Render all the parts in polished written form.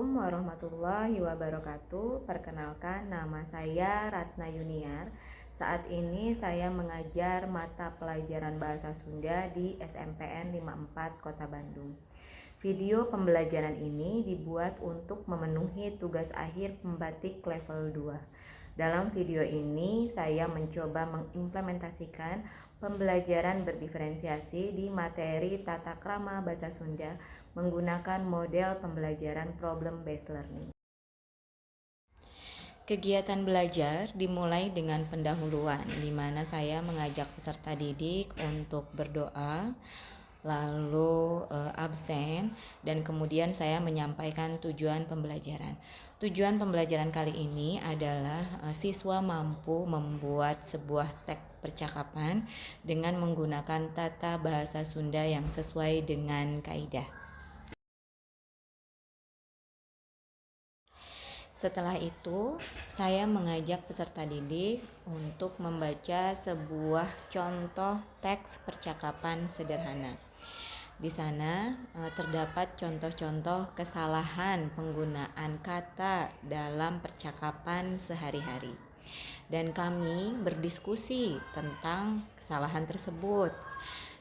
Assalamualaikum warahmatullahi wabarakatuh. Perkenalkan, nama saya Ratna Yuniar. Saat ini saya mengajar mata pelajaran Bahasa Sunda di SMPN 54 Kota Bandung. Video pembelajaran ini dibuat untuk memenuhi tugas akhir pembatik level 2. Dalam video ini saya mencoba mengimplementasikan pembelajaran berdiferensiasi di materi tata krama Bahasa Sunda menggunakan model pembelajaran problem based learning. Kegiatan belajar dimulai dengan pendahuluan, di mana saya mengajak peserta didik untuk berdoa, lalu absen, dan kemudian saya menyampaikan tujuan pembelajaran. Tujuan pembelajaran kali ini adalah siswa mampu membuat sebuah teks percakapan dengan menggunakan tata bahasa Sunda yang sesuai dengan kaidah. Setelah itu, saya mengajak peserta didik untuk membaca sebuah contoh teks percakapan sederhana. Di sana terdapat contoh-contoh kesalahan penggunaan kata dalam percakapan sehari-hari. Dan kami berdiskusi tentang kesalahan tersebut.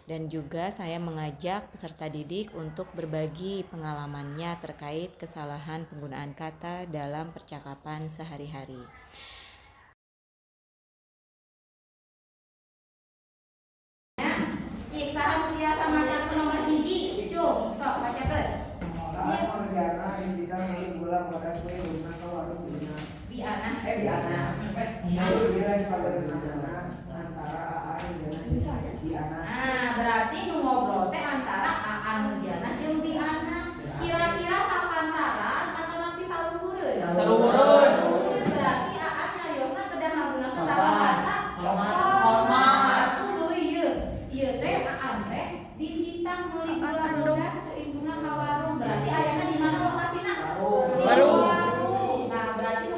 Dan juga saya mengajak peserta didik untuk berbagi pengalamannya terkait kesalahan penggunaan kata dalam percakapan sehari-hari. Cik, saha tiasa macakeun nomor hiji. Cung, sok bacakeun. Mengerjakan kita bulan pada kue guna kawaru guna. Biana. Biana. Dia pada guna antara AA dan Biana. Nah, berarti nu ngobrol teh antara Aan Nurjana jeung Biana. Kira-kira sapantaran atau nampi salulureun? Salulureun. Berarti Aan nyariosna kedah ngagunakeun tata bahasa hormat. Tuluy ieu teh Aan teh di kita meuli bulan bodas ku ibuna ka warung. Berarti ayana di mana lokasina? Warung. Nah, berarti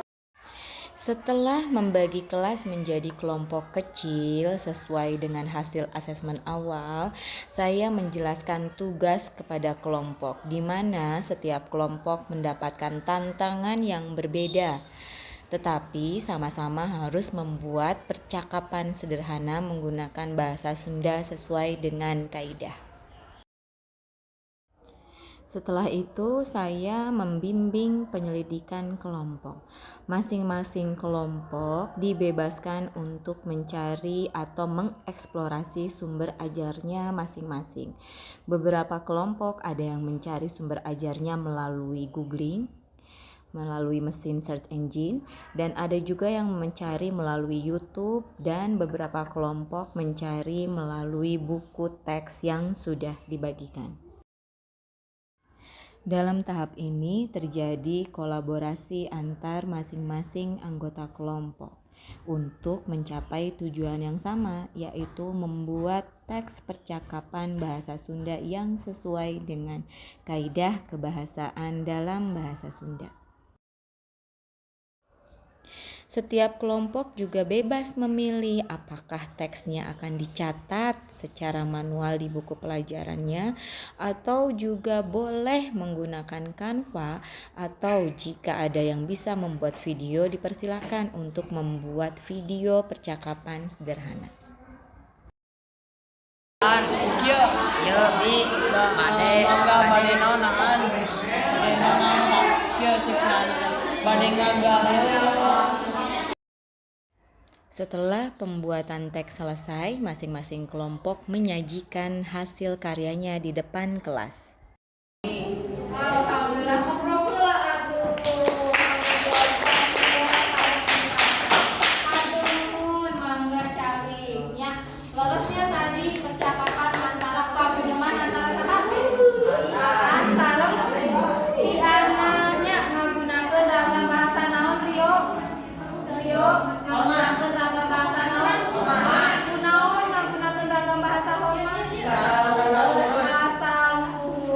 Setelah membagi kelas menjadi kelompok kecil sesuai dengan hasil asesmen awal, saya menjelaskan tugas kepada kelompok, di mana setiap kelompok mendapatkan tantangan yang berbeda. Tetapi sama-sama harus membuat percakapan sederhana menggunakan bahasa Sunda sesuai dengan kaidah. Setelah itu saya membimbing penyelidikan kelompok. Masing-masing kelompok dibebaskan untuk mencari atau mengeksplorasi sumber ajarnya masing-masing. Beberapa kelompok ada yang mencari sumber ajarnya melalui googling, melalui mesin search engine, dan ada juga yang mencari melalui YouTube, dan beberapa kelompok mencari melalui buku teks yang sudah dibagikan. Dalam tahap ini terjadi kolaborasi antar masing-masing anggota kelompok untuk mencapai tujuan yang sama, yaitu membuat teks percakapan bahasa Sunda yang sesuai dengan kaidah kebahasaan dalam bahasa Sunda. Setiap kelompok juga bebas memilih apakah teksnya akan dicatat secara manual di buku pelajarannya atau juga boleh menggunakan Canva, atau jika ada yang bisa membuat video dipersilakan untuk membuat video percakapan sederhana. Setelah pembuatan teks selesai, masing-masing kelompok menyajikan hasil karyanya di depan kelas. alhamdulillah ngobrol heula atuh. Aduh, mangga cari nya. Lolosnya tadi percakapan antara pageuman antara saha? Antara Biananya ngagunakeun ragam bahasa naon, Rio? Rio ngagunakeun ragam bahasa naon? Kunaon ngagunakeun ragam bahasa hormat? Bahasa luhur.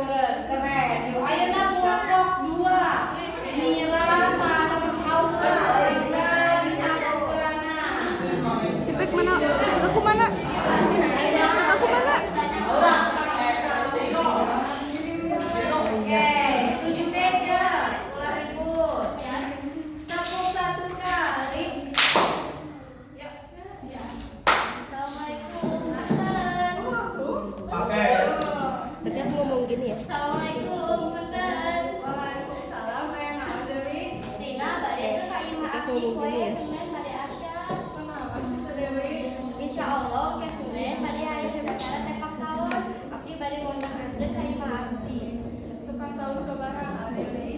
Abi poe Senin pada Asya. Kenapa gitu Dewi? Insya Allah ke Senin pada hari sementara tepak tahun. Abi bari mondok aja ka Imah Abdi. Tepak tahun kebarang Dewi.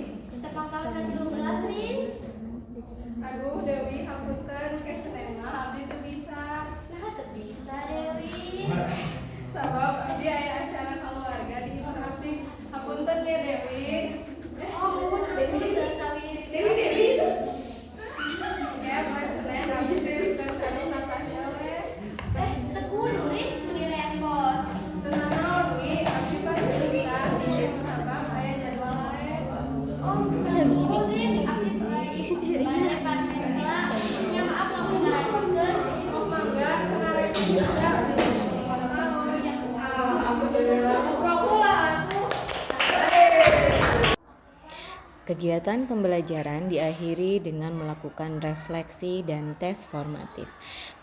Tepak tahun ke 13 Rin. Aduh Dewi, hapunten ke Senin mah Abdi teu bisa. Nah, teu bisa Dewi. Sabab Abdi aya acara keluarga di Imah Abdi. Hapunten ya Dewi. Oh, mohon Dewi sawiri. Dewi. Ya, Mas Senin Abdi Dewi kan kado Natasha we. Teu kudu Rin, beli repot. Tenang naon Wi, Abdi pasti bisa di Abang aya jadwal lain. Oh, habis ini Rin, Abdi lagi. Banyak panennya. Ya maaf lamun ngarepotkeun. Oh, mangga ngarepot juga. Kegiatan pembelajaran diakhiri dengan melakukan refleksi dan tes formatif.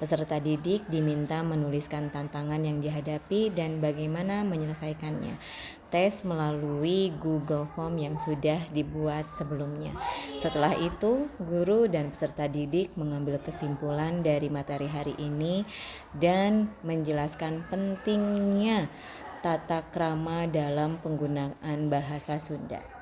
Peserta didik diminta menuliskan tantangan yang dihadapi dan bagaimana menyelesaikannya. Tes melalui Google Form yang sudah dibuat sebelumnya. Setelah itu, guru dan peserta didik mengambil kesimpulan dari materi hari ini dan menjelaskan pentingnya tata krama dalam penggunaan bahasa Sunda.